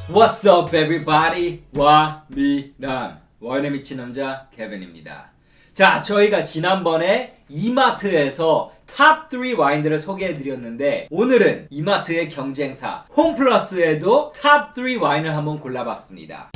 What's up everybody? 와미남 와인에 미친 남자 케빈입니다. 자, 저희가 지난번에 이마트에서 탑 3 와인들을 소개해드렸는데 오늘은 이마트의 경쟁사 홈플러스에도 탑 3 와인을 한번 골라봤습니다.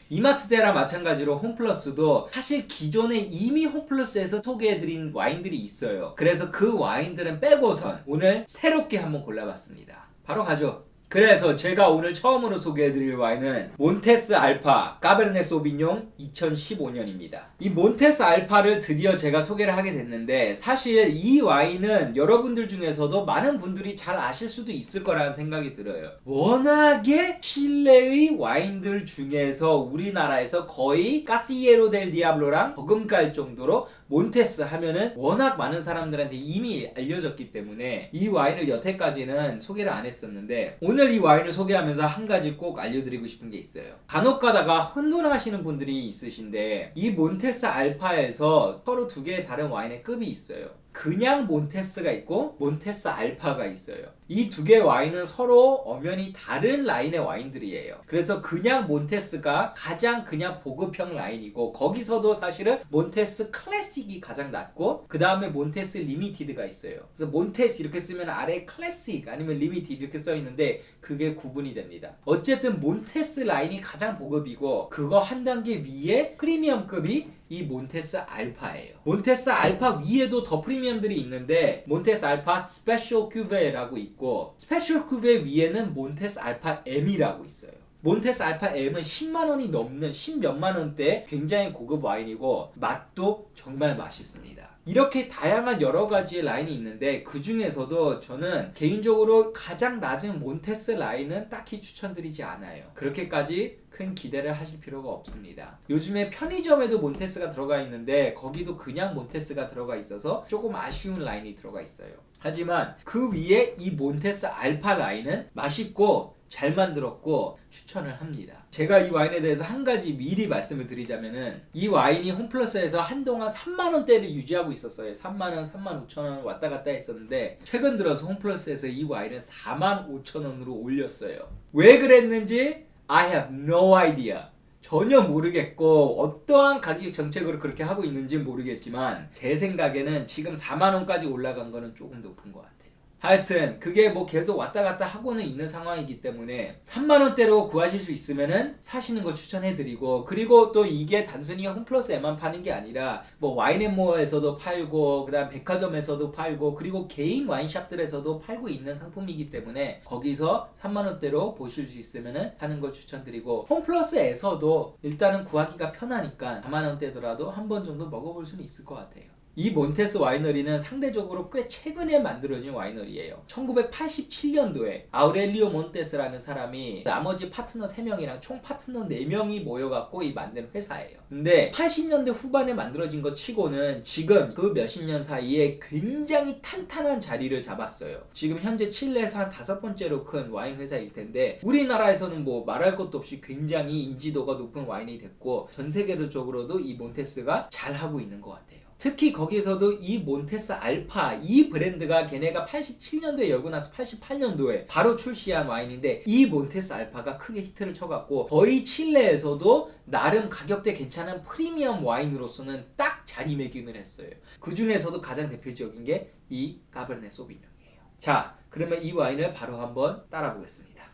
이마트 때랑 마찬가지로 홈플러스도 사실 기존에 이미 홈플러스에서 소개해드린 와인들이 있어요. 그래서 그 와인들은 빼고선 오늘 새롭게 한번 골라봤습니다. 바로 가죠. 그래서 제가 오늘 처음으로 소개해드릴 와인은 몬테스 알파 까베르네 소비뇽 2015년입니다. 이 몬테스 알파를 드디어 제가 소개를 하게 됐는데 사실 이 와인은 여러분들 중에서도 많은 분들이 잘 아실 수도 있을 거라는 생각이 들어요. 워낙에 실내의 와인들 중에서 우리나라에서 거의 까시예로 델 디아블로랑 버금갈 정도로 몬테스 하면은 워낙 많은 사람들한테 이미 알려졌기 때문에 이 와인을 여태까지는 소개를 안 했었는데 오늘 이 와인을 소개하면서 한 가지 꼭 알려드리고 싶은 게 있어요. 간혹 가다가 혼돈하시는 분들이 있으신데 이 몬테스 알파에서 서로 두 개의 다른 와인의 급이 있어요. 그냥 몬테스가 있고 몬테스 알파가 있어요. 이 두 개의 와인은 서로 엄연히 다른 라인의 와인들이에요. 그래서 그냥 몬테스가 가장 그냥 보급형 라인이고 거기서도 사실은 몬테스 클래식이 가장 낮고 그 다음에 몬테스 리미티드가 있어요. 그래서 몬테스 이렇게 쓰면 아래 클래식 아니면 리미티드 이렇게 써 있는데 그게 구분이 됩니다. 어쨌든 몬테스 라인이 가장 보급이고 그거 한 단계 위에 프리미엄급이 이 몬테스 알파예요. 몬테스 알파 위에도 더 프리미엄들이 있는데 몬테스 알파 스페셜 큐베라고 있고 스페셜 큐베 위에는 몬테스 알파 M이라고 있어요. 몬테스 알파 M은 10만원이 넘는 10몇만 원대 굉장히 고급 와인이고 맛도 정말 맛있습니다. 이렇게 다양한 여러 가지의 라인이 있는데 그 중에서도 저는 개인적으로 가장 낮은 몬테스 라인은 딱히 추천드리지 않아요. 그렇게까지 큰 기대를 하실 필요가 없습니다. 요즘에 편의점에도 몬테스가 들어가 있는데 거기도 그냥 몬테스가 들어가 있어서 조금 아쉬운 라인이 들어가 있어요. 하지만 그 위에 이 몬테스 알파 라인은 맛있고 잘 만들었고 추천을 합니다. 제가 이 와인에 대해서 한 가지 미리 말씀을 드리자면은 이 와인이 홈플러스에서 한동안 3만원대를 유지하고 있었어요. 3만원, 35,000원 왔다 갔다 했었는데 최근 들어서 홈플러스에서 이 와인을 45,000원으로 올렸어요. 왜 그랬는지 I have no idea. 전혀 모르겠고 어떠한 가격 정책으로 그렇게 하고 있는지 모르겠지만 제 생각에는 지금 4만원까지 올라간 거는 조금 높은 것 같아요. 하여튼 그게 뭐 계속 왔다 갔다 하고는 있는 상황이기 때문에 3만원대로 구하실 수 있으면은 사시는 거 추천해드리고 그리고 또 이게 단순히 홈플러스에만 파는 게 아니라 뭐 와인앤모어에서도 팔고 그 다음 백화점에서도 팔고 그리고 개인 와인샵들에서도 팔고 있는 상품이기 때문에 거기서 3만원대로 보실 수 있으면은 사는 걸 추천드리고 홈플러스에서도 일단은 구하기가 편하니까 4만원대더라도 한 번 정도 먹어볼 수는 있을 것 같아요. 이 몬테스 와이너리는 상대적으로 꽤 최근에 만들어진 와이너리예요. 1987년도에 아우렐리오 몬테스라는 사람이 나머지 파트너 3명이랑 총 파트너 4명이 모여갖고 이 만든 회사예요. 근데 80년대 후반에 만들어진 것 치고는 지금 그 몇십 년 사이에 굉장히 탄탄한 자리를 잡았어요. 지금 현재 칠레에서 한 5번째로 큰 와인 회사일 텐데 우리나라에서는 뭐 말할 것도 없이 굉장히 인지도가 높은 와인이 됐고 전 세계적으로도 이 몬테스가 잘하고 있는 것 같아요. 특히 거기서도 이 몬테스 알파 이 브랜드가 걔네가 87년도에 열고 나서 88년도에 바로 출시한 와인인데 이 몬테스 알파가 크게 히트를 쳐갖고 거의 칠레에서도 나름 가격대 괜찮은 프리미엄 와인으로서는 딱 자리매김을 했어요. 그 중에서도 가장 대표적인 게 이 까베르네 소비뇽이에요. 자, 그러면 이 와인을 바로 한번 따라 보겠습니다.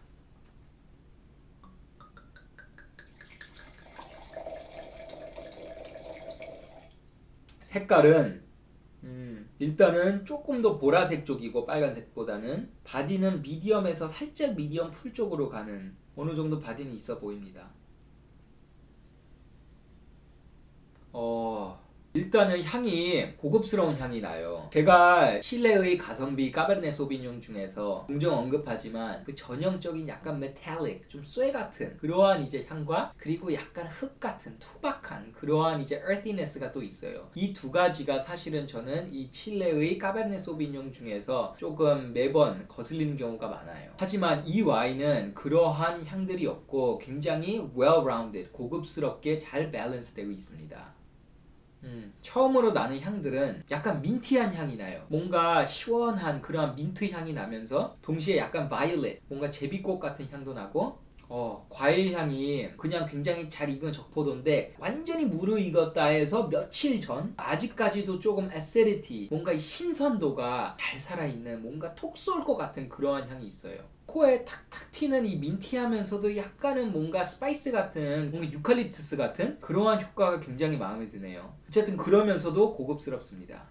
색깔은 일단은 조금 더 보라색 쪽이고 빨간색보다는 바디는 미디엄에서 살짝 미디엄 풀 쪽으로 가는 어느 정도 바디는 있어 보입니다. 일단은 향이 고급스러운 향이 나요. 제가 실내의 가성비 까베르네 소비뇽 중에서 종종 언급하지만 그 전형적인 약간 메탈릭, 좀 쇠 같은 그러한 이제 향과 그리고 약간 흙 같은 투박한 그러한 이제 earthiness가 또 있어요. 이 두 가지가 사실은 저는 이 칠레의 까베르네 소비뇽 중에서 조금 매번 거슬리는 경우가 많아요. 하지만 이 와인은 그러한 향들이 없고 굉장히 well-rounded, 고급스럽게 잘 밸런스 되고 있습니다. 처음으로 나는 향들은 약간 민티한 향이 나요. 뭔가 시원한 그런 민트 향이 나면서 동시에 약간 바이올렛, 뭔가 제비꽃 같은 향도 나고 과일 향이 그냥 굉장히 잘 익은 적포도인데 완전히 무르익었다 해서 며칠 전 아직까지도 조금 애시디티, 뭔가 이 신선도가 잘 살아있는 뭔가 톡 쏠 것 같은 그러한 향이 있어요. 코에 탁탁 튀는 이 민티하면서도 약간은 뭔가 스파이스 같은, 뭔가 유칼립투스 같은 그러한 효과가 굉장히 마음에 드네요. 어쨌든 그러면서도 고급스럽습니다.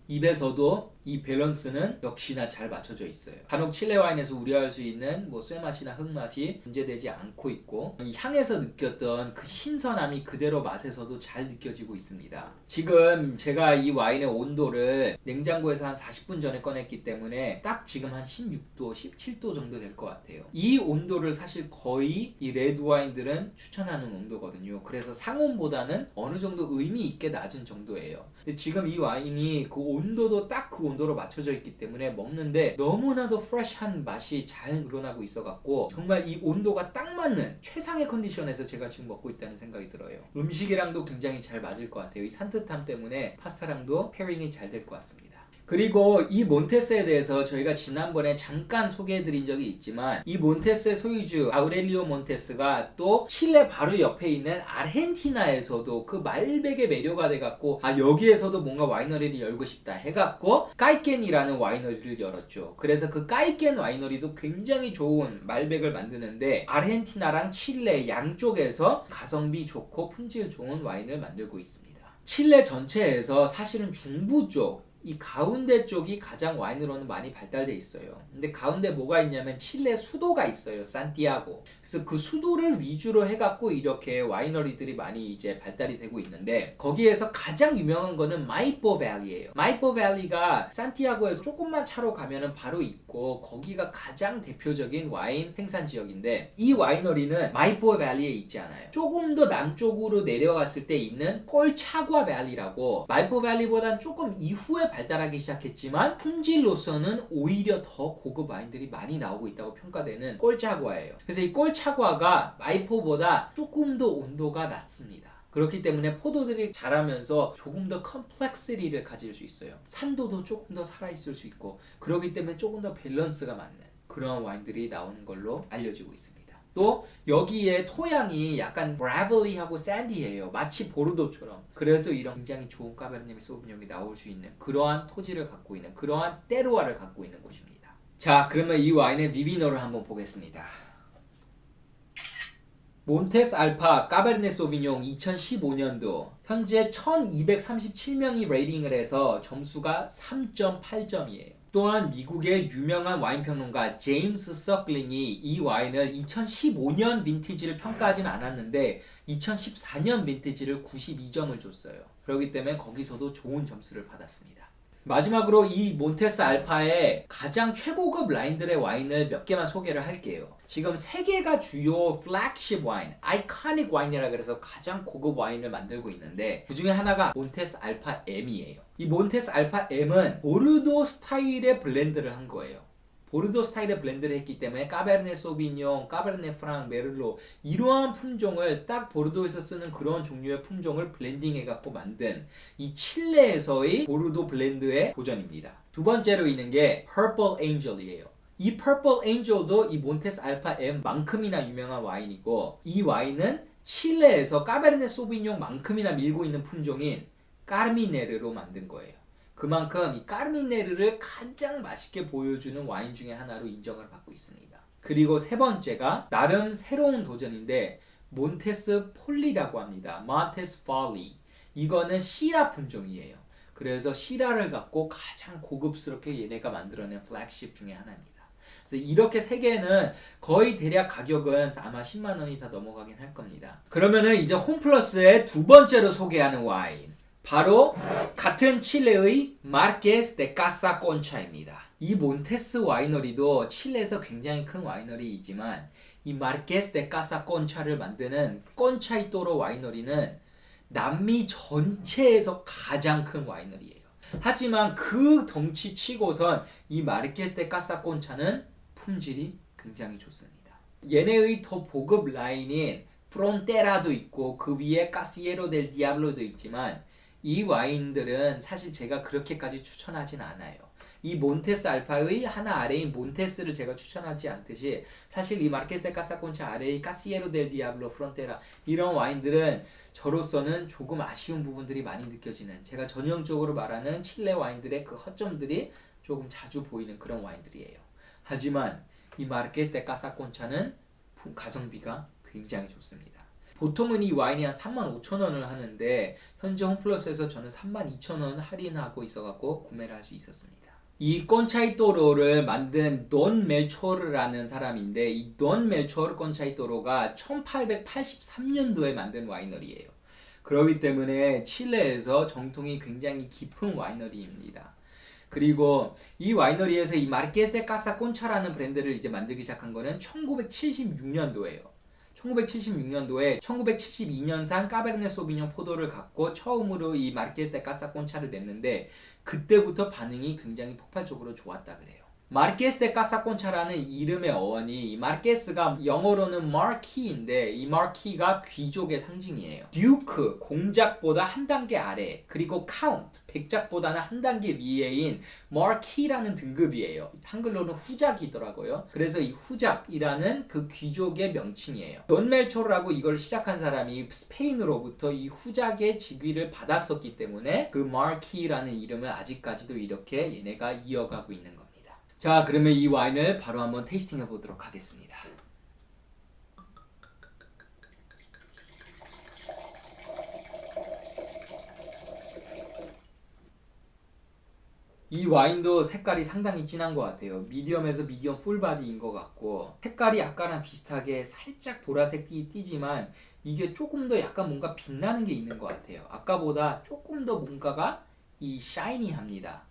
입에서도 이 밸런스는 역시나 잘 맞춰져 있어요. 간혹 칠레 와인에서 우려할 수 있는 뭐 쇠맛이나 흙맛이 문제되지 않고 있고, 이 향에서 느꼈던 그 신선함이 그대로 맛에서도 잘 느껴지고 있습니다. 지금 제가 이 와인의 온도를 냉장고에서 한 40분 전에 꺼냈기 때문에 딱 지금 한 16도, 17도 정도 될 것 같아요. 이 온도를 사실 거의 이 레드 와인들은 추천하는 온도거든요. 그래서 상온보다는 어느 정도 의미 있게 낮은 정도예요. 근데 지금 이 와인이 그 온도도 딱 그 온도로 맞춰져 있기 때문에 먹는데 너무나도 프레시한 맛이 잘 우러나고 있어갖고 정말 이 온도가 딱 맞는 최상의 컨디션에서 제가 지금 먹고 있다는 생각이 들어요. 음식이랑도 굉장히 잘 맞을 것 같아요. 이 산뜻함 때문에 파스타랑도 페어링이 잘 될 것 같습니다. 그리고 이 몬테스에 대해서 저희가 지난번에 잠깐 소개해드린 적이 있지만, 이 몬테스의 소유주 아우렐리오 몬테스가 또 칠레 바로 옆에 있는 아르헨티나에서도 그 말백의 매료가 돼갖고 여기에서도 뭔가 와이너리를 열고 싶다 해갖고 까이켄이라는 와이너리를 열었죠. 그래서 그 까이켄 와이너리도 굉장히 좋은 말백을 만드는데 아르헨티나랑 칠레 양쪽에서 가성비 좋고 품질 좋은 와인을 만들고 있습니다. 칠레 전체에서 사실은 중부 쪽, 이 가운데 쪽이 가장 와인으로는 많이 발달돼 있어요. 근데 가운데 뭐가 있냐면 칠레 수도가 있어요. 산티아고. 그래서 그 수도를 위주로 해갖고 이렇게 와이너리들이 많이 이제 발달이 되고 있는데, 거기에서 가장 유명한 거는 마이포 밸리예요. 마이포 밸리가 산티아고에서 조금만 차로 가면은 바로 있고, 거기가 가장 대표적인 와인 생산 지역인데, 이 와이너리는 마이포 밸리에 있지 않아요. 조금 더 남쪽으로 내려갔을 때 있는 꼴차과 밸리라고, 마이포 밸리보단 조금 이후에 발달하기 시작했지만 품질로서는 오히려 더 고급 와인들이 많이 나오고 있다고 평가되는 꼴차과예요. 그래서 이 꼴차과가 마이포보다 조금 더 온도가 낮습니다. 그렇기 때문에 포도들이 자라면서 조금 더 컴플렉시티를 가질 수 있어요. 산도도 조금 더 살아있을 수 있고, 그렇기 때문에 조금 더 밸런스가 맞는 그런 와인들이 나오는 걸로 알려지고 있습니다. 또 여기에 토양이 약간 브라블리하고 샌디해요. 마치 보르도처럼. 그래서 이런 굉장히 좋은 까베르네 소비뇽이 나올 수 있는 그러한 토지를 갖고 있는, 그러한 테루아를 갖고 있는 곳입니다. 자, 그러면 이 와인의 비비노를 한번 보겠습니다. 몬테스 알파 까베르네 소비뇽 2015년도 현재 1237명이 레이팅을 해서 점수가 3.8점이에요. 또한 미국의 유명한 와인 평론가 제임스 서클링이 이 와인을 2015년 빈티지를 평가하지는 않았는데 2014년 빈티지를 92점을 줬어요. 그렇기 때문에 거기서도 좋은 점수를 받았습니다. 마지막으로 이 몬테스 알파의 가장 최고급 라인들의 와인을 몇 개만 소개를 할게요. 지금 3개가 주요 플래그십 와인, 아이코닉 와인이라 그래서 가장 고급 와인을 만들고 있는데, 그 중에 하나가 몬테스 알파 M이에요. 이 몬테스 알파 M은 보르도 스타일의 블렌드를 한 거예요. 보르도 스타일의 블렌드를 했기 때문에 까베르네 소비뇽, 까베르네 프랑, 메를로 이러한 품종을 딱 보르도에서 쓰는 그런 종류의 품종을 블렌딩해갖고 만든 이 칠레에서의 보르도 블렌드의 도전입니다. 두 번째로 있는 게 Purple Angel이에요. 이 Purple Angel도 이 몬테스 알파 M만큼이나 유명한 와인이고, 이 와인은 칠레에서 까베르네 소비뇽만큼이나 밀고 있는 품종인 까르미네르로 만든 거예요. 그만큼 이 까르미네르를 가장 맛있게 보여주는 와인 중에 하나로 인정을 받고 있습니다. 그리고 세 번째가 나름 새로운 도전인데 몬테스 폴리라고 합니다. 몬테스 폴리. 이거는 시라 품종이에요. 그래서 시라를 갖고 가장 고급스럽게 얘네가 만들어낸 플래그십 중에 하나입니다. 그래서 이렇게 세 개는 거의 대략 가격은 아마 10만 원이 다 넘어가긴 할 겁니다. 그러면은 이제 홈플러스의 두 번째로 소개하는 와인, 바로 같은 칠레의 마르케스 데 카사 꼰차입니다. 이 몬테스 와이너리도 칠레에서 굉장히 큰 와이너리이지만 이 마르케스 데 카사 꼰차를 만드는 꼰차이토로 와이너리는 남미 전체에서 가장 큰 와이너리예요. 하지만 그 덩치 치고선 이 마르케스 데 까사콘차는 품질이 굉장히 좋습니다. 얘네의 더 보급 라인인 프론테라도 있고 그 위에 카시에로 델 디아블로도 있지만 이 와인들은 사실 제가 그렇게까지 추천하진 않아요. 이 몬테스 알파의 하나 아래인 몬테스를 제가 추천하지 않듯이 사실 이 마르케스 데 까사콘차 아래의 카시에로 델 디아블로, 프론테라 이런 와인들은 저로서는 조금 아쉬운 부분들이 많이 느껴지는, 제가 전형적으로 말하는 칠레 와인들의 그 허점들이 조금 자주 보이는 그런 와인들이에요. 하지만 이 마르케스 데 까사콘차는 가성비가 굉장히 좋습니다. 보통은 이 와인이 한 35,000원을 하는데 현재 홈플러스에서 저는 32,000원 할인하고 있어갖고 구매를 할 수 있었습니다. 이 콘차이토로를 만든 돈 멜초르라는 사람인데 이 돈 멜초르 콘차이토로가 1883년도에 만든 와이너리예요. 그렇기 때문에 칠레에서 정통이 굉장히 깊은 와이너리입니다. 그리고 이 와이너리에서 이 마르케스 데 까사콘차라는 브랜드를 이제 만들기 시작한 거는 1976년도예요. 1976년도에 1972년산 까베르네 소비뇽 포도를 갖고 처음으로 이 마르케스 데 까사콘차를 냈는데 그때부터 반응이 굉장히 폭발적으로 좋았다 그래요. 마르케스 데 까사콘차라는 이름의 어원이 이 마르케스가 영어로는 마르키인데 이 마르키가 귀족의 상징이에요. 듀크, 공작보다 한 단계 아래, 그리고 카운트, 백작보다는 한 단계 위에인 마르키라는 등급이에요. 한글로는 후작이더라고요. 그래서 이 후작이라는 그 귀족의 명칭이에요. 돈 멜초르라고 이걸 시작한 사람이 스페인으로부터 이 후작의 직위를 받았었기 때문에 그 마르키라는 이름을 아직까지도 이렇게 얘네가 이어가고 있는 겁니다. 자, 그러면 이 와인을 바로 한번 테이스팅 해보도록 하겠습니다. 이 와인도 색깔이 상당히 진한 것 같아요. 미디엄에서 미디엄 풀바디인 것 같고 색깔이 아까랑 비슷하게 살짝 보라색이 띄지만 이게 조금 더 약간 뭔가 빛나는 게 있는 것 같아요. 아까보다 조금 더 뭔가가 이 샤이니합니다.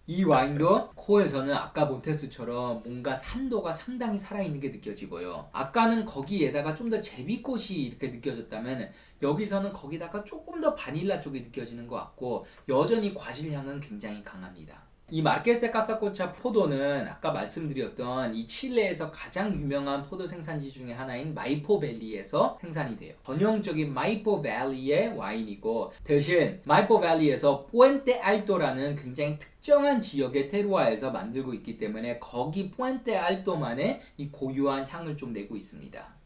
이 와인도 코에서는 아까 몬테스처럼 뭔가 산도가 상당히 살아있는 게 느껴지고요. 아까는 거기에다가 좀 더 제비꽃이 이렇게 느껴졌다면 여기서는 거기다가 조금 더 바닐라 쪽이 느껴지는 것 같고 여전히 과실향은 굉장히 강합니다. 이 마르케스 데 까사콘차 포도는 아까 말씀드렸던 이 칠레에서 가장 유명한 포도 생산지 중에 하나인 마이포 밸리에서 생산이 돼요. 전형적인 마이포 밸리의 와인이고 대신 마이포 밸리에서 뿌엔테 알토라는 굉장히 특정한 지역의 테루아에서 만들고 있기 때문에 거기 뿌엔테 알토만의 이 고유한 향을 좀 내고 있습니다.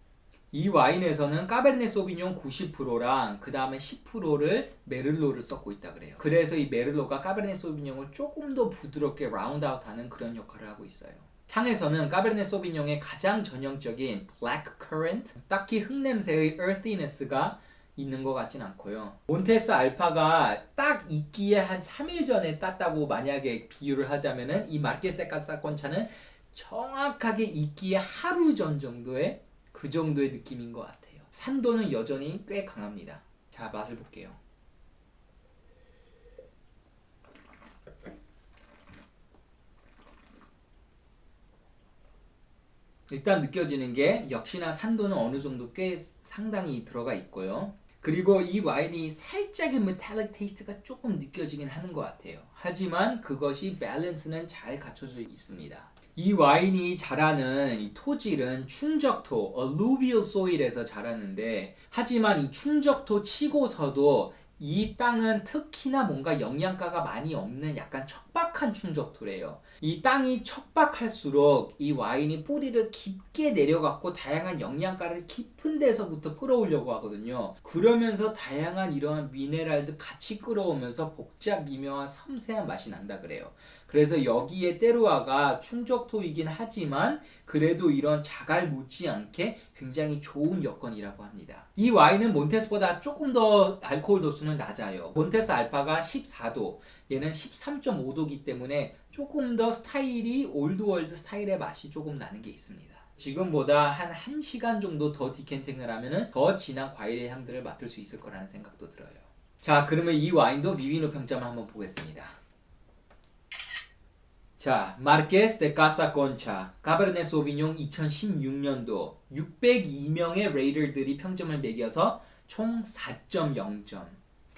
이 와인에서는 까베르네 소비뇽 90%랑 그 다음에 10%를 메를로를 섞고 있다 그래요. 그래서 이 메를로가 까베르네 소비뇽을 조금 더 부드럽게 라운드아웃하는 그런 역할을 하고 있어요. 향에서는 까베르네 소비뇽의 가장 전형적인 black currant, 딱히 흙냄새의 earthiness가 있는 것 같진 않고요. 몬테스 알파가 딱 익기에 한 3일 전에 땄다고 만약에 비유를 하자면은 이 마르케스 데 까사콘차는 정확하게 익기에 하루 전 정도의 그 정도의 느낌인 것 같아요. 산도는 여전히 꽤 강합니다. 자, 맛을 볼게요. 일단 느껴지는 게 역시나 산도는 어느 정도 꽤 상당히 들어가 있고요. 그리고 이 와인이 살짝의 메탈릭 테이스트가 조금 느껴지긴 하는 것 같아요. 하지만 그것이 밸런스는 잘 갖춰져 있습니다. 이 와인이 자라는 이 토질은 충적토, alluvial soil에서 자라는데 하지만 이 충적토 치고서도 이 땅은 특히나 뭔가 영양가가 많이 없는 약간 척박한 충적토래요. 이 땅이 척박할수록 이 와인이 뿌리를 깊게 내려갖고 다양한 영양가를 깊은 데서부터 끌어오려고 하거든요. 그러면서 다양한 이러한 미네랄도 같이 끌어오면서 복잡 미묘한 섬세한 맛이 난다 그래요. 그래서 여기에 테루아가 충적토이긴 하지만 그래도 이런 자갈 못지않게 굉장히 좋은 여건이라고 합니다. 이 와인은 몬테스보다 조금 더 알코올 도수는 낮아요. 몬테스 알파가 14도, 얘는 13.5도이기 때문에 조금 더 스타일이 올드월드 스타일의 맛이 조금 나는 게 있습니다. 지금보다 한 1시간 정도 더 디캔팅을 하면 더 진한 과일의 향들을 맡을 수 있을 거라는 생각도 들어요. 자, 그러면 이 와인도 비비노 평점을 한번 보겠습니다. 자, 마르케스 데 까사콘차 카베르네 소비뇽 2016년도 602명의 레이더들이 평점을 매겨서 총 4.0점.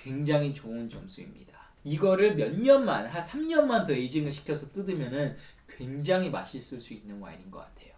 굉장히 좋은 점수입니다. 이거를 몇 년만, 한 3년만 더 에이징을 시켜서 뜯으면은 굉장히 맛있을 수 있는 와인인 것 같아요.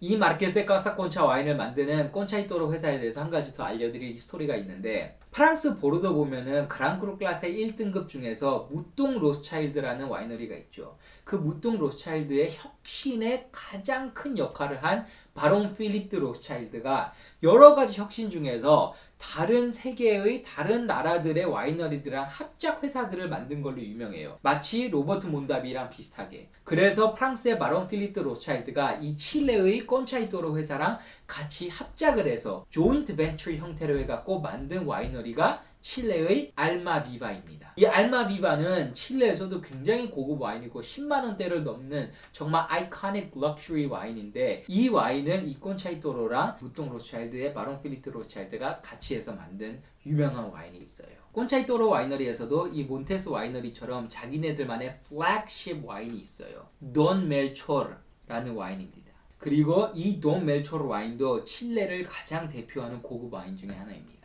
이 마르케스 데 카사콘차 와인을 만드는 콘차이토로 회사에 대해서 한 가지 더 알려드릴 스토리가 있는데, 프랑스 보르도 보면은 그랑크루 클라세 1등급 중에서 무똥 로스차일드라는 와이너리가 있죠. 그 무똥 로스차일드의 혁신에 가장 큰 역할을 한 바론 필립 드 로스차일드가 여러 가지 혁신 중에서 다른 세계의 다른 나라들의 와이너리들랑 합작 회사들을 만든 걸로 유명해요. 마치 로버트 몬다비랑 비슷하게. 그래서 프랑스의 바론 필립 드 로스차일드가 이 칠레의 콘차이토로 회사랑 같이 합작을 해서 조인트 벤처 형태로 해갖고 만든 와이너리가 칠레의 알마비바입니다. 이 알마비바는 칠레에서도 굉장히 고급 와인이고 10만원대를 넘는 정말 아이코닉 럭셔리 와인인데, 이 와인을 이 콘차이토로랑 무똥 로스차일드의 바론 필립 로스차일드가 같이 해서 만든 유명한 와인이 있어요. 콘차이토로 와이너리에서도 이 몬테스 와이너리처럼 자기네들만의 플래그십 와인이 있어요. 돈 멜초르라는 와인입니다. 그리고 이 돈 멜초르 와인도 칠레를 가장 대표하는 고급 와인 중에 하나입니다.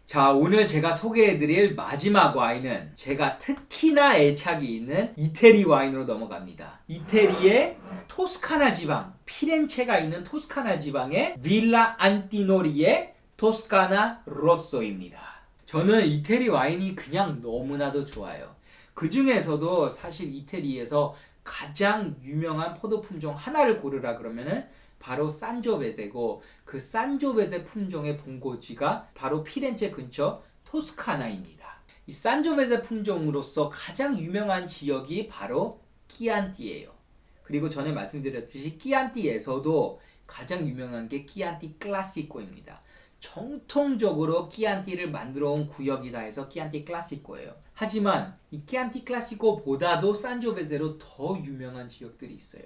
자, 오늘 제가 소개해드릴 마지막 와인은 제가 특히나 애착이 있는 이태리 와인으로 넘어갑니다. 이태리의 토스카나 지방, 피렌체가 있는 토스카나 지방의 빌라 안티노리의 토스카나 로쏘입니다. 저는 이태리 와인이 그냥 너무나도 좋아요. 그 중에서도 사실 이태리에서 가장 유명한 포도 품종 하나를 고르라 그러면은 바로 산조베세고, 그 산조베세 품종의 본고지가 바로 피렌체 근처 토스카나입니다. 이 산조베세 품종으로서 가장 유명한 지역이 바로 키안티예요. 그리고 전에 말씀드렸듯이 키안티에서도 가장 유명한 게 키안티 클라시코입니다. 정통적으로 키안티를 만들어 온 구역이다 해서 키안티 클라시코예요. 하지만 이 키안티 클라시코보다도 산조베세로 더 유명한 지역들이 있어요.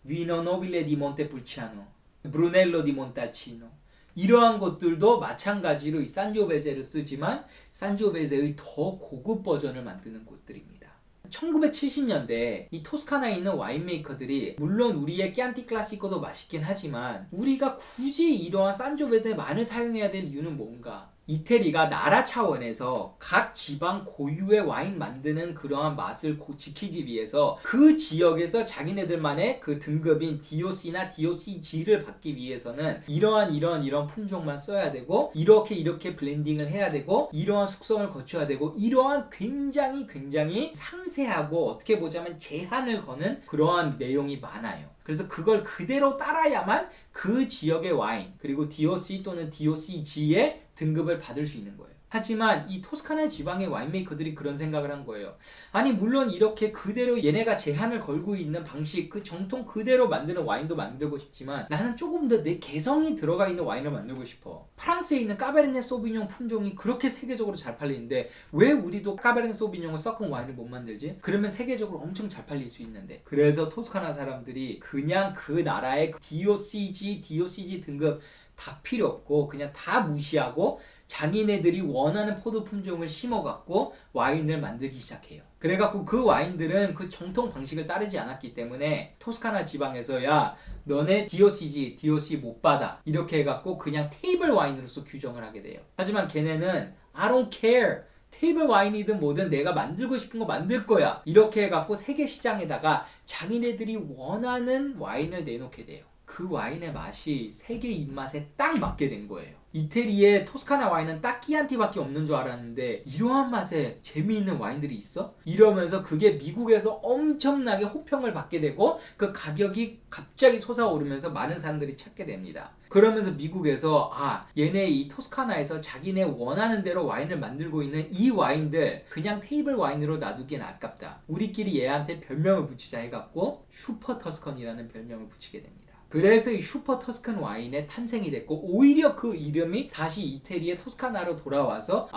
비노 노빌레 디 몬테풀치아노, 브루넬로 디 몬탈치노, 이러한 곳들도 마찬가지로 이 산조베세를 쓰지만 산조베세의 더 고급 버전을 만드는 곳들입니다. 1970년대 이 토스카나에 있는 와인메이커들이 물론 우리의 키안티 클라시코도 맛있긴 하지만 우리가 굳이 이러한 산조베세만을 사용해야 될 이유는 뭔가? 이태리가 나라 차원에서 각 지방 고유의 와인 만드는 그러한 맛을 지키기 위해서 그 지역에서 자기네들만의 그 등급인 DOC나 DOCG를 받기 위해서는 이러한 품종만 써야 되고, 이렇게 블렌딩을 해야 되고, 이러한 숙성을 거쳐야 되고, 이러한 굉장히 상세하고 어떻게 보자면 제한을 거는 그러한 내용이 많아요. 그래서 그걸 그대로 따라야만 그 지역의 와인, 그리고 DOC 또는 DOCG의 등급을 받을 수 있는 거예요. 하지만 이 토스카나 지방의 와인메이커들이 그런 생각을 한 거예요. 아니 물론 이렇게 그대로 얘네가 제한을 걸고 있는 방식, 그 정통 그대로 만드는 와인도 만들고 싶지만 나는 조금 더 내 개성이 들어가 있는 와인을 만들고 싶어. 프랑스에 있는 까베르네 소비뇽 품종이 그렇게 세계적으로 잘 팔리는데 왜 우리도 까베르네 소비뇽을 섞은 와인을 못 만들지? 그러면 세계적으로 엄청 잘 팔릴 수 있는데. 그래서 토스카나 사람들이 그냥 그 나라의 DOCG 등급 다 필요 없고 그냥 다 무시하고 자기네들이 원하는 포도 품종을 심어갖고 와인을 만들기 시작해요. 그래갖고 그 와인들은 그 정통 방식을 따르지 않았기 때문에 토스카나 지방에서 야 너네 DOCG, DOC 못 받아 이렇게 해갖고 그냥 테이블 와인으로서 규정을 하게 돼요. 하지만 걔네는 I don't care, 테이블 와인이든 뭐든 내가 만들고 싶은 거 만들 거야 이렇게 해갖고 세계 시장에다가 자기네들이 원하는 와인을 내놓게 돼요. 그 와인의 맛이 세계 입맛에 딱 맞게 된 거예요. 이태리의 토스카나 와인은 딱 키안티밖에 없는 줄 알았는데 이러한 맛에 재미있는 와인들이 있어? 이러면서 그게 미국에서 엄청나게 호평을 받게 되고 그 가격이 갑자기 솟아오르면서 많은 사람들이 찾게 됩니다. 그러면서 미국에서 얘네 이 토스카나에서 자기네 원하는 대로 와인을 만들고 있는 이 와인들 그냥 테이블 와인으로 놔두기엔 아깝다. 우리끼리 얘한테 별명을 붙이자 해갖고 슈퍼 터스컨이라는 별명을 붙이게 됩니다. 그래서 이 슈퍼 터스컨 와인의 탄생이 됐고 오히려 그 이름이 다시 이태리의 토스카나로 돌아와서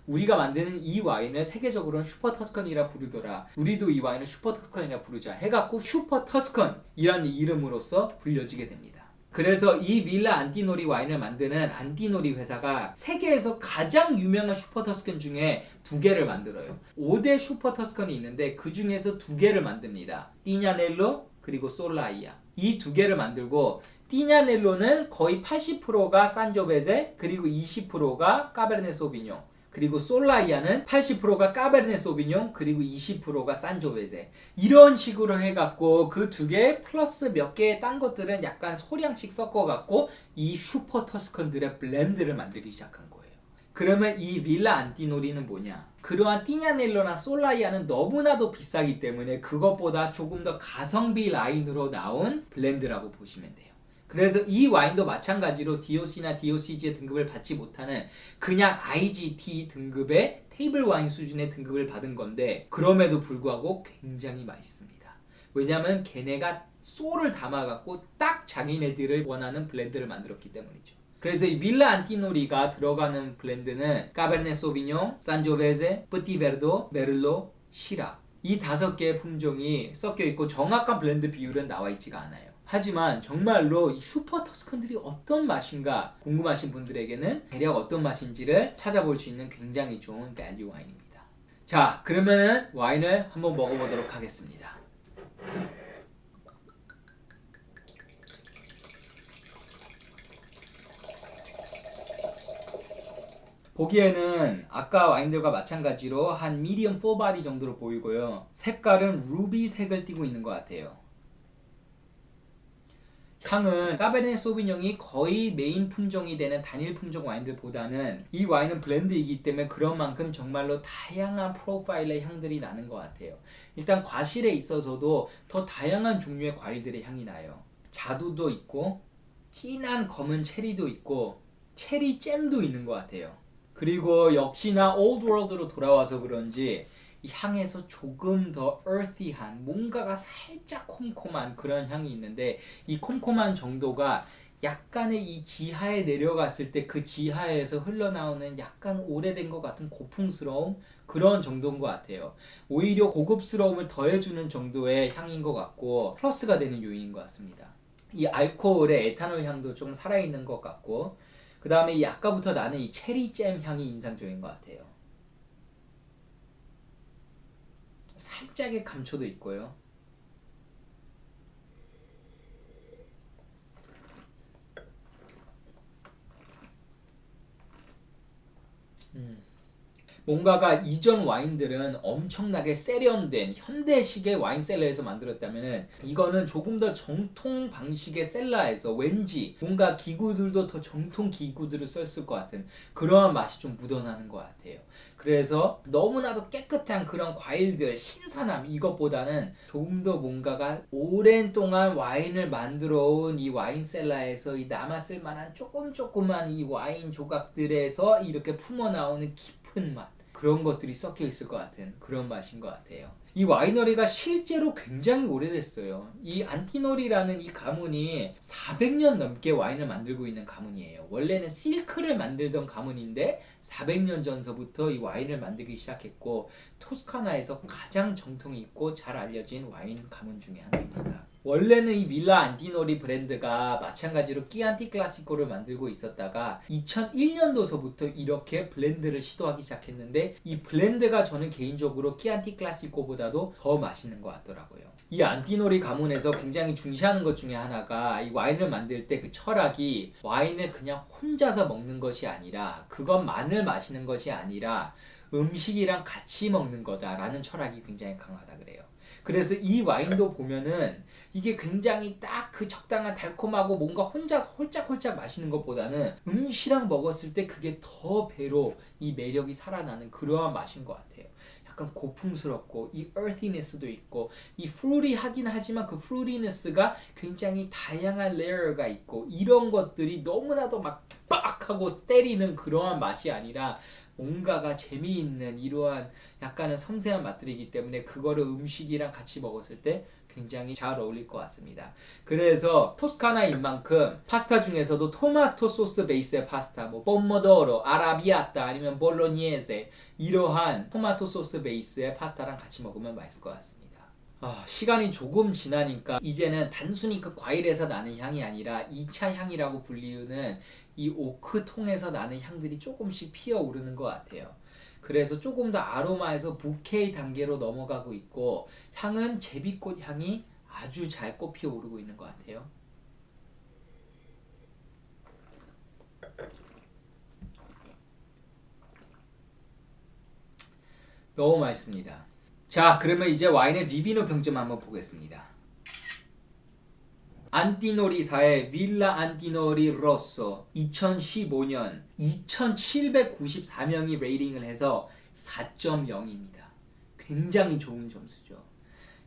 우리가 만드는 이 와인을 세계적으로는 슈퍼 터스컨이라 부르더라. 우리도 이 와인을 슈퍼 터스컨이라 부르자 해갖고 슈퍼 터스컨이라는 이름으로서 불려지게 됩니다. 그래서 이 빌라 안티노리 와인을 만드는 안티노리 회사가 세계에서 가장 유명한 슈퍼 터스컨 중에 2개를 만들어요. 5대 슈퍼 터스컨이 있는데 그 중에서 2개를 만듭니다. 띠냐넬로 그리고 솔라이아. 이 2개를 만들고 띠냐넬로는 거의 80%가 산조베세 그리고 20%가 까베르네 소비뇽 그리고 솔라이아는 80%가 까베르네 소비뇽, 그리고 20%가 산조베제. 이런 식으로 해갖고 그 두 개 플러스 몇 개의 딴 것들은 약간 소량씩 섞어갖고 이 슈퍼 터스컨들의 블렌드를 만들기 시작한 거예요. 그러면 이 빌라 안티노리는 뭐냐? 그러한 띠냐넬로나 솔라이아는 너무나도 비싸기 때문에 그것보다 조금 더 가성비 라인으로 나온 블렌드라고 보시면 돼요. 그래서 이 와인도 마찬가지로 DOC나 DOCG의 등급을 받지 못하는 그냥 IGT 등급의 테이블 와인 수준의 등급을 받은 건데 그럼에도 불구하고 굉장히 맛있습니다. 왜냐면 걔네가 소를 담아갖고 딱 자기네들을 원하는 블렌드를 만들었기 때문이죠. 그래서 이 빌라 안티노리가 들어가는 블렌드는 까베르네 소비뇽, 산조베제, 뿌티베르도, 메를로, 시라 이 5개의 품종이 섞여 있고 정확한 블렌드 비율은 나와 있지가 않아요. 하지만 정말로 이 슈퍼 터스컨들이 어떤 맛인가 궁금하신 분들에게는 대략 어떤 맛인지를 찾아볼 수 있는 굉장히 좋은 밸류 와인입니다. 자, 그러면은 와인을 한번 먹어보도록 하겠습니다. 보기에는 아까 와인들과 마찬가지로 한 미디엄 4바디 정도로 보이고요. 색깔은 루비색을 띠고 있는 것 같아요. 향은 까베르네 소비뇽이 거의 메인 품종이 되는 단일 품종 와인들보다는 이 와인은 블렌드이기 때문에 그런 만큼 정말로 다양한 프로파일의 향들이 나는 것 같아요. 일단 과실에 있어서도 더 다양한 종류의 과일들의 향이 나요. 자두도 있고 진한 검은 체리도 있고 체리 잼도 있는 것 같아요. 그리고 역시나 올드 월드로 돌아와서 그런지 이 향에서 조금 더 earthy한 뭔가가 살짝 콤콤한 그런 향이 있는데 이 콤콤한 정도가 약간의 이 지하에 내려갔을 때 그 지하에서 흘러나오는 약간 오래된 것 같은 고풍스러움 그런 정도인 것 같아요. 오히려 고급스러움을 더해주는 정도의 향인 것 같고 플러스가 되는 요인인 것 같습니다. 이 알코올의 에탄올 향도 좀 살아있는 것 같고 그 다음에 이 아까부터 나는 이 체리잼 향이 인상적인 것 같아요. 살짝의 감초도 있고요. 뭔가가 이전 와인들은 엄청나게 세련된 현대식의 와인 셀러에서 만들었다면은 이거는 조금 더 정통 방식의 셀러에서 왠지 뭔가 기구들도 더 정통 기구들을 썼을 것 같은 그러한 맛이 좀 묻어나는 것 같아요. 그래서 너무나도 깨끗한 그런 과일들 신선함 이것보다는 조금 더 뭔가가 오랜 동안 와인을 만들어 온 이 와인 셀러에서 이 남았을 만한 조금만 이 와인 조각들에서 이렇게 품어나오는 깊은 맛 그런 것들이 섞여 있을 것 같은 그런 맛인 것 같아요. 이 와이너리가 실제로 굉장히 오래됐어요. 이 안티노리라는 이 가문이 400년 넘게 와인을 만들고 있는 가문이에요. 원래는 실크를 만들던 가문인데 400년 전서부터 이 와인을 만들기 시작했고 토스카나에서 가장 정통이 있고 잘 알려진 와인 가문 중에 하나입니다. 원래는 이 빌라 안티노리 브랜드가 마찬가지로 끼안티 클라시코를 만들고 있었다가 2001년도서부터 이렇게 블렌드를 시도하기 시작했는데 이 블렌드가 저는 개인적으로 끼안티 클라시코보다도 더 맛있는 것 같더라고요. 이 안티노리 가문에서 굉장히 중시하는 것 중에 하나가 이 와인을 만들 때 그 철학이 와인을 그냥 혼자서 먹는 것이 아니라 그것만을 마시는 것이 아니라 음식이랑 같이 먹는 거다라는 철학이 굉장히 강하다 그래요. 그래서 이 와인도 보면은 이게 굉장히 딱 그 적당한 달콤하고 뭔가 혼자서 홀짝홀짝 마시는 것보다는 음식이랑 먹었을 때 그게 더 배로 이 매력이 살아나는 그러한 맛인 것 같아요. 약간 고풍스럽고 이 earthiness도 있고 이 fruity하긴 하지만 그 fruitiness가 굉장히 다양한 레이어가 있고 이런 것들이 너무나도 막 빡 하고 때리는 그러한 맛이 아니라 뭔가가 재미있는 이러한 약간은 섬세한 맛들이기 때문에 그거를 음식이랑 같이 먹었을 때 굉장히 잘 어울릴 것 같습니다. 그래서 토스카나인 만큼 파스타 중에서도 토마토 소스 베이스의 파스타, 뭐 뽀모도로, 아라비아타 아니면 볼로니에세 이러한 토마토 소스 베이스의 파스타랑 같이 먹으면 맛있을 것 같습니다. 시간이 조금 지나니까 이제는 단순히 그 과일에서 나는 향이 아니라 2차 향이라고 불리우는 이 오크 통에서 나는 향들이 조금씩 피어오르는 것 같아요. 그래서 조금 더 아로마에서 부케이 단계로 넘어가고 있고 향은 제비꽃 향이 아주 잘 꽃 피어오르고 있는 것 같아요. 너무 맛있습니다. 자, 그러면 이제 와인의 비비노 평점 한번 보겠습니다. 안티노리사의 빌라 안티노리 로쏘 2015년 2794명이 레이팅을 해서 4.0입니다. 굉장히 좋은 점수죠.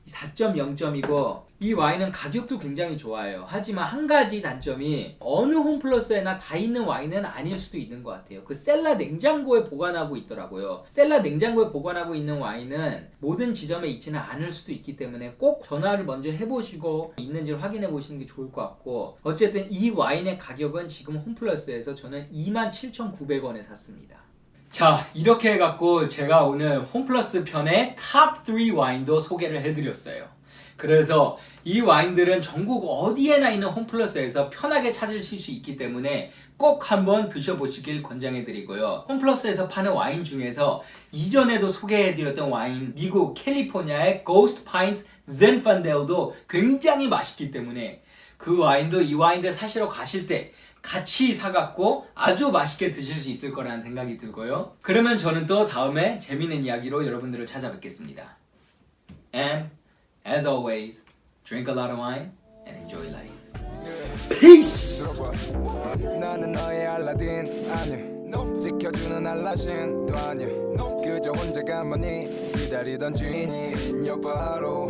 4.0점이고 이 와인은 가격도 굉장히 좋아요. 하지만 한 가지 단점이 어느 홈플러스에나 다 있는 와인은 아닐 수도 있는 것 같아요. 그 셀라 냉장고에 보관하고 있더라고요. 셀라 냉장고에 보관하고 있는 와인은 모든 지점에 있지는 않을 수도 있기 때문에 꼭 전화를 먼저 해보시고 있는지를 확인해 보시는 게 좋을 것 같고, 어쨌든 이 와인의 가격은 지금 홈플러스에서 저는 27,900원에 샀습니다. 자, 이렇게 해갖고 제가 오늘 홈플러스 편의 탑3 와인도 소개를 해드렸어요. 그래서 이 와인들은 전국 어디에나 있는 홈플러스에서 편하게 찾으실 수 있기 때문에 꼭 한번 드셔보시길 권장해드리고요. 홈플러스에서 파는 와인 중에서 이전에도 소개해드렸던 와인, 미국 캘리포니아의 고스트 파인트 젠판델도 굉장히 맛있기 때문에 그 와인도 이 와인들 사시러 가실 때 같이 사갖고 아주 맛있게 드실 수 있을 거라는 생각이 들고요. 그러면 저는 또 다음에 재미있는 이야기로 여러분들을 찾아뵙겠습니다. And as always, drink a lot of wine and enjoy life. Peace! 나는 너의 알라딘 아니야, 지켜주는 알라신도 아니야, 그저 혼자 가만히 기다리던 주인이 여바로